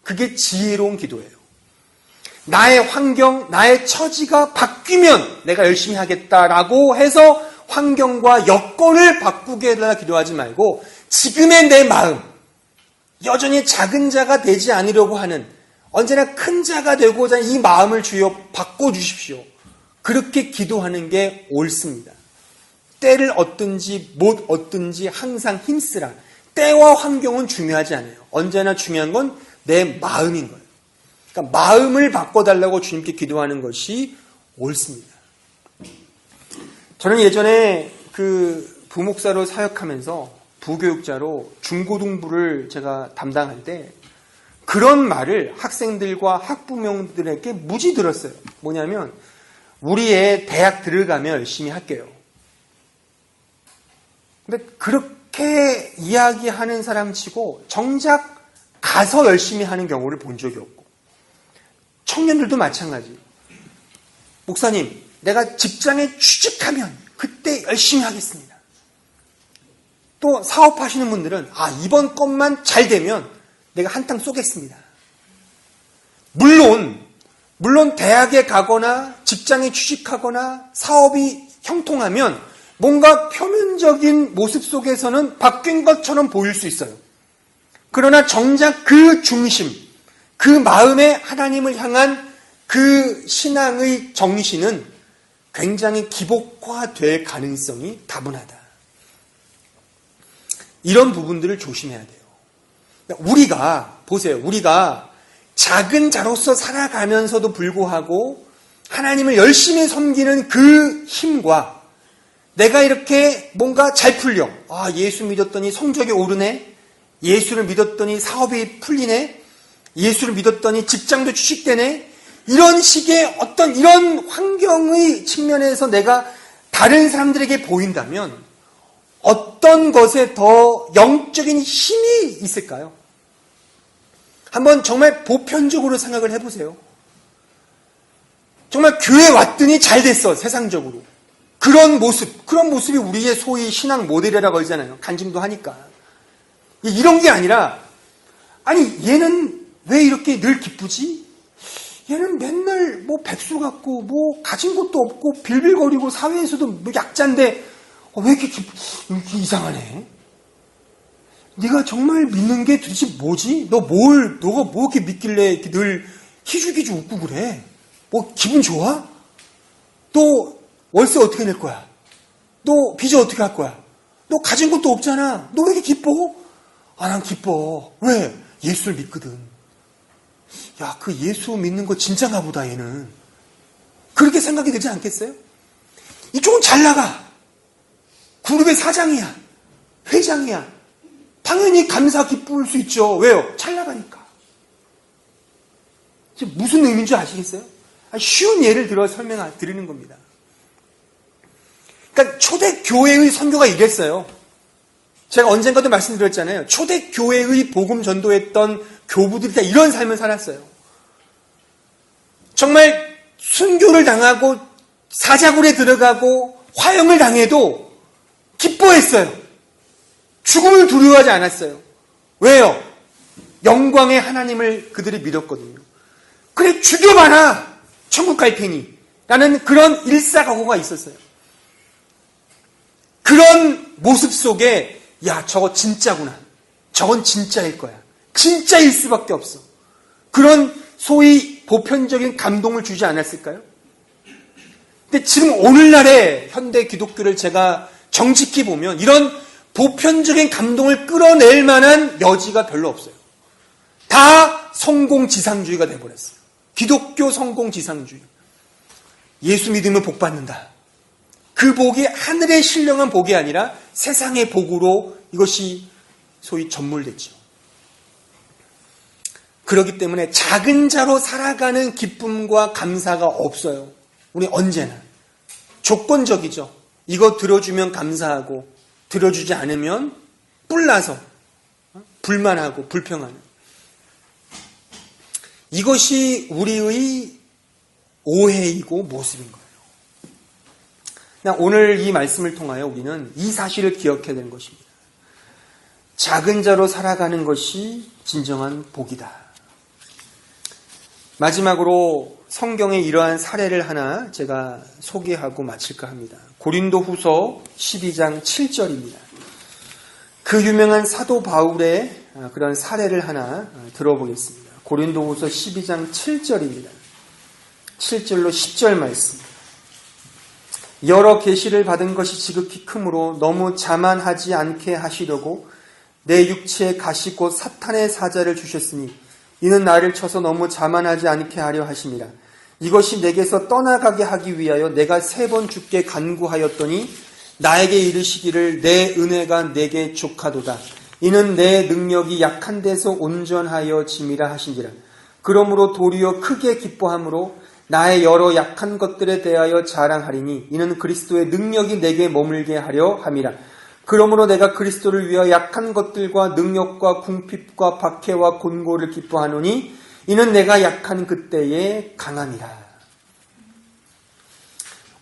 그게 지혜로운 기도예요. 나의 환경, 나의 처지가 바뀌면 내가 열심히 하겠다라고 해서 환경과 여건을 바꾸게 해달라 기도하지 말고 지금의 내 마음, 여전히 작은 자가 되지 않으려고 하는 언제나 큰 자가 되고자 이 마음을 주여 바꿔주십시오. 그렇게 기도하는 게 옳습니다. 때를 얻든지 못 얻든지 항상 힘쓰라. 때와 환경은 중요하지 않아요. 언제나 중요한 건 내 마음인 거예요. 그러니까 마음을 바꿔달라고 주님께 기도하는 것이 옳습니다. 저는 예전에 그 부목사로 사역하면서 부교육자로 중고등부를 제가 담당할 때 그런 말을 학생들과 학부모들에게 무지 들었어요. 뭐냐면 우리 애 대학 들어가면 열심히 할게요. 근데 그렇게 이야기하는 사람 치고 정작 가서 열심히 하는 경우를 본 적이 없고, 청년들도 마찬가지. 목사님, 내가 직장에 취직하면 그때 열심히 하겠습니다. 또 사업하시는 분들은 이번 건만 잘 되면 내가 한탕 쏘겠습니다. 물론 대학에 가거나 직장에 취직하거나 사업이 형통하면 뭔가 표면적인 모습 속에서는 바뀐 것처럼 보일 수 있어요. 그러나 정작 그 중심, 그 마음에 하나님을 향한 그 신앙의 정신은 굉장히 기복화될 가능성이 다분하다. 이런 부분들을 조심해야 돼요. 우리가 작은 자로서 살아가면서도 불구하고 하나님을 열심히 섬기는 그 힘과 내가 이렇게 뭔가 잘 풀려. 예수 믿었더니 성적이 오르네. 예수를 믿었더니 사업이 풀리네. 예수를 믿었더니 직장도 취직되네. 이런 식의 어떤 이런 환경의 측면에서 내가 다른 사람들에게 보인다면 어떤 것에 더 영적인 힘이 있을까요? 한번 정말 보편적으로 생각을 해보세요. 정말 교회 왔더니 잘 됐어, 세상적으로. 그런 모습이 우리의 소위 신앙 모델이라고 하잖아요. 간증도 하니까. 이런 게 아니라, 얘는 왜 이렇게 늘 기쁘지? 얘는 맨날 백수 같고, 가진 것도 없고, 빌빌거리고, 사회에서도 약자인데, 왜 이렇게 이상하네? 네가 정말 믿는 게 도대체 뭐지? 너가 뭐 이렇게 믿길래 이렇게 늘 희죽희죽 웃고 그래? 기분 좋아? 너 월세 어떻게 낼 거야? 너 빚을 어떻게 할 거야? 너 가진 것도 없잖아. 너 왜 이렇게 기뻐? 난 기뻐. 왜? 예수를 믿거든. 야, 그 예수 믿는 거 진짜가 보다, 얘는. 그렇게 생각이 들지 않겠어요? 이쪽은 잘 나가. 그룹의 사장이야. 회장이야. 당연히 감사 기쁠 수 있죠. 왜요? 잘 나가니까. 무슨 의미인지 아시겠어요? 쉬운 예를 들어 드리는 겁니다. 그러니까 초대교회의 선교가 이랬어요. 제가 언젠가도 말씀드렸잖아요. 초대교회의 복음 전도했던 교부들이 다 이런 삶을 살았어요. 정말 순교를 당하고 사자굴에 들어가고 화형을 당해도 기뻐했어요. 죽음을 두려워하지 않았어요. 왜요? 영광의 하나님을 그들이 믿었거든요. 그래, 죽여봐라! 천국 갈 테니. 라는 그런 일사각오가 있었어요. 그런 모습 속에 저거 진짜구나. 저건 진짜일 거야. 진짜일 수밖에 없어. 그런 소위 보편적인 감동을 주지 않았을까요? 근데 지금 오늘날의 현대 기독교를 제가 정직히 보면 이런 보편적인 감동을 끌어낼 만한 여지가 별로 없어요. 다 성공지상주의가 돼버렸어요. 기독교 성공지상주의. 예수 믿으면 복 받는다. 그 복이 하늘의 신령한 복이 아니라 세상의 복으로 이것이 소위 전물됐죠. 그렇기 때문에 작은 자로 살아가는 기쁨과 감사가 없어요. 우리 언제나. 조건적이죠. 이거 들어주면 감사하고 들어주지 않으면 뿔나서 불만하고 불평하는. 이것이 우리의 오해이고 모습인 거예요. 오늘 이 말씀을 통하여 우리는 이 사실을 기억해야 되는 것입니다. 작은 자로 살아가는 것이 진정한 복이다. 마지막으로 성경의 이러한 사례를 하나 제가 소개하고 마칠까 합니다. 고린도후서 12장 7절입니다. 그 유명한 사도 바울의 그런 사례를 하나 들어보겠습니다. 고린도후서 12장 7절입니다. 7절로 10절 말씀. 여러 계시를 받은 것이 지극히 크므로 너무 자만하지 않게 하시려고 내 육체에 가시 곧 사탄의 사자를 주셨으니 이는 나를 쳐서 너무 자만하지 않게 하려 하심이라. 이것이 내게서 떠나가게 하기 위하여 내가 3번 주께 간구하였더니 나에게 이르시기를 내 은혜가 내게 족하도다. 이는 내 능력이 약한 데서 온전하여 짐이라 하신지라. 그러므로 도리어 크게 기뻐함으로 나의 여러 약한 것들에 대하여 자랑하리니 이는 그리스도의 능력이 내게 머물게 하려 함이라. 그러므로 내가 그리스도를 위하여 약한 것들과 능력과 궁핍과 박해와 곤고를 기뻐하노니 이는 내가 약한 그때에 강함이라.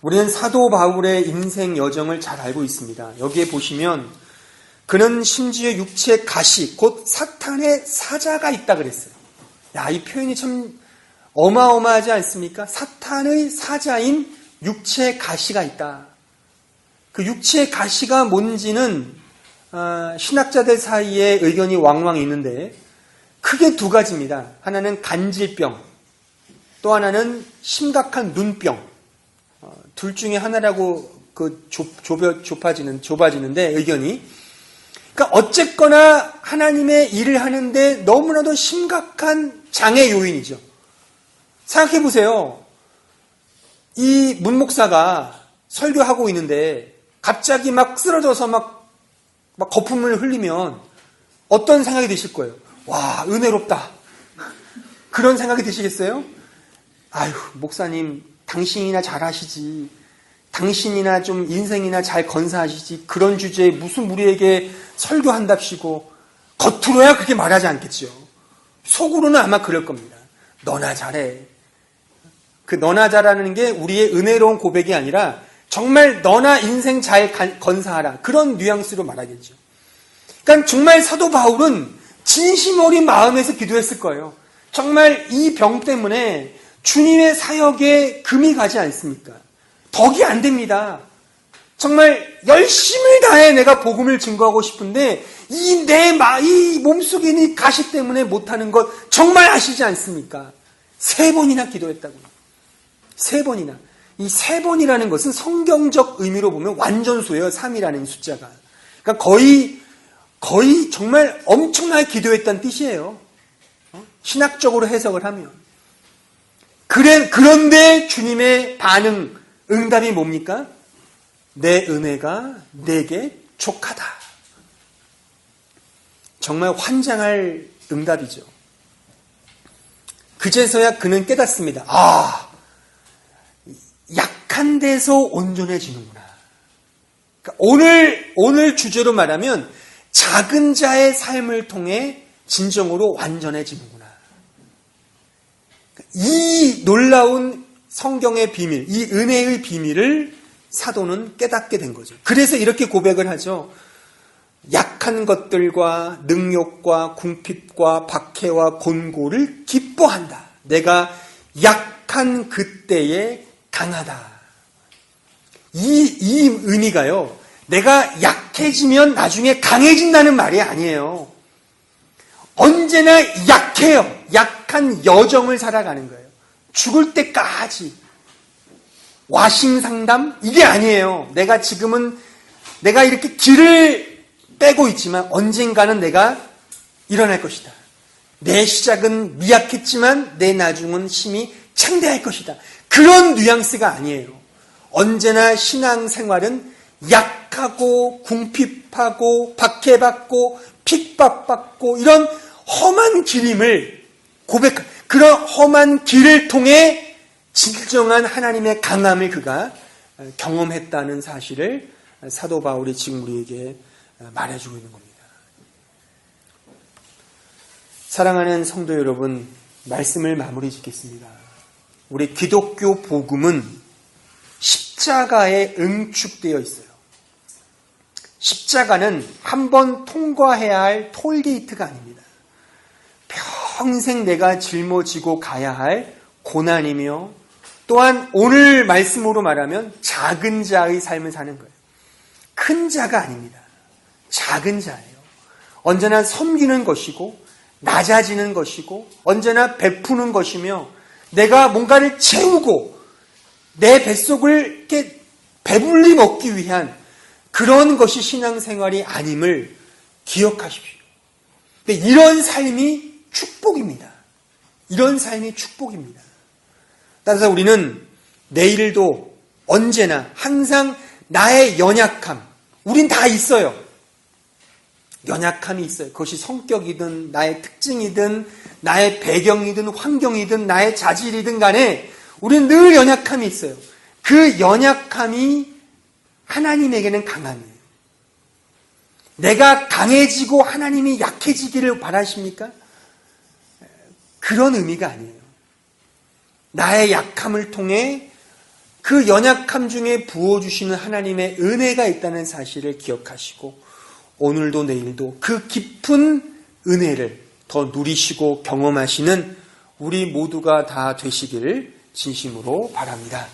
우리는 사도 바울의 인생 여정을 잘 알고 있습니다. 여기에 보시면 그는 심지어 육체의 가시, 곧 사탄의 사자가 있다 그랬어요. 야, 이 표현이 참 어마어마하지 않습니까? 사탄의 사자인 육체의 가시가 있다. 그 육체의 가시가 뭔지는 신학자들 사이에 의견이 왕왕 있는데 크게 두 가지입니다. 하나는 간질병, 또 하나는 심각한 눈병. 둘 중에 하나라고 좁아지는데 의견이. 그러니까 어쨌거나 하나님의 일을 하는데 너무나도 심각한 장애 요인이죠. 생각해 보세요. 이 문 목사가 설교하고 있는데 갑자기 막 쓰러져서 막 거품을 흘리면 어떤 생각이 드실 거예요? 와, 은혜롭다. 그런 생각이 드시겠어요? 아유, 목사님, 당신이나 잘하시지. 당신이나 좀 인생이나 잘 건사하시지. 그런 주제에 무슨 우리에게 설교한답시고. 겉으로야 그렇게 말하지 않겠죠. 속으로는 아마 그럴 겁니다. 너나 잘해. 그 너나 잘하는 게 우리의 은혜로운 고백이 아니라 정말 너나 인생 잘 건사하라. 그런 뉘앙스로 말하겠죠. 그러니까 정말 사도 바울은 진심 어린 마음에서 기도했을 거예요. 정말 이 병 때문에 주님의 사역에 금이 가지 않습니까? 덕이 안 됩니다. 정말 열심을 다해 내가 복음을 증거하고 싶은데 이 몸속에 있는 가시 때문에 못하는 것 정말 아시지 않습니까? 3번이나 기도했다고요. 3번이나. 이 3번이라는 것은 성경적 의미로 보면 완전수예요. 3이라는 숫자가. 그러니까 거의 정말 엄청나게 기도했다는 뜻이에요. 신학적으로 해석을 하면. 그런데 주님의 반응, 응답이 뭡니까? 내 은혜가 내게 족하다. 정말 환장할 응답이죠. 그제서야 그는 깨닫습니다. 아, 약한 데서 온전해지는구나. 그러니까 오늘 주제로 말하면 작은 자의 삶을 통해 진정으로 완전해지는구나. 이 놀라운 성경의 비밀, 이 은혜의 비밀을 사도는 깨닫게 된 거죠. 그래서 이렇게 고백을 하죠. 약한 것들과 능욕과 궁핍과 박해와 곤고를 기뻐한다. 내가 약한 그때에 강하다. 이 의미가요. 내가 약해지면 나중에 강해진다는 말이 아니에요. 언제나 약해요. 약한 여정을 살아가는 거예요. 죽을 때까지. 와심상담? 이게 아니에요. 내가 이렇게 길을 빼고 있지만 언젠가는 내가 일어날 것이다. 내 시작은 미약했지만 내 나중은 힘이 창대할 것이다. 그런 뉘앙스가 아니에요. 언제나 신앙생활은 약하고 궁핍하고 박해받고 핍박받고 이런 험한 길임을 그런 험한 길을 통해 진정한 하나님의 강함을 그가 경험했다는 사실을 사도 바울이 지금 우리에게 말해주고 있는 겁니다. 사랑하는 성도 여러분, 말씀을 마무리 짓겠습니다. 우리 기독교 복음은 십자가에 응축되어 있어요. 십자가는 한번 통과해야 할 톨게이트가 아닙니다. 평생 내가 짊어지고 가야 할 고난이며 또한 오늘 말씀으로 말하면 작은 자의 삶을 사는 거예요. 큰 자가 아닙니다. 작은 자예요. 언제나 섬기는 것이고 낮아지는 것이고 언제나 베푸는 것이며 내가 뭔가를 채우고 내 뱃속을 이렇게 배불리 먹기 위한 그런 것이 신앙생활이 아님을 기억하십시오. 근데 이런 삶이 축복입니다. 이런 삶이 축복입니다. 따라서 우리는 내일도 언제나 항상 나의 연약함, 우린 다 있어요. 연약함이 있어요. 그것이 성격이든 나의 특징이든 나의 배경이든 환경이든 나의 자질이든 간에 우리는 늘 연약함이 있어요. 그 연약함이 하나님에게는 강함이에요. 내가 강해지고 하나님이 약해지기를 바라십니까? 그런 의미가 아니에요. 나의 약함을 통해 그 연약함 중에 부어주시는 하나님의 은혜가 있다는 사실을 기억하시고 오늘도 내일도 그 깊은 은혜를 더 누리시고 경험하시는 우리 모두가 다 되시기를 진심으로 바랍니다.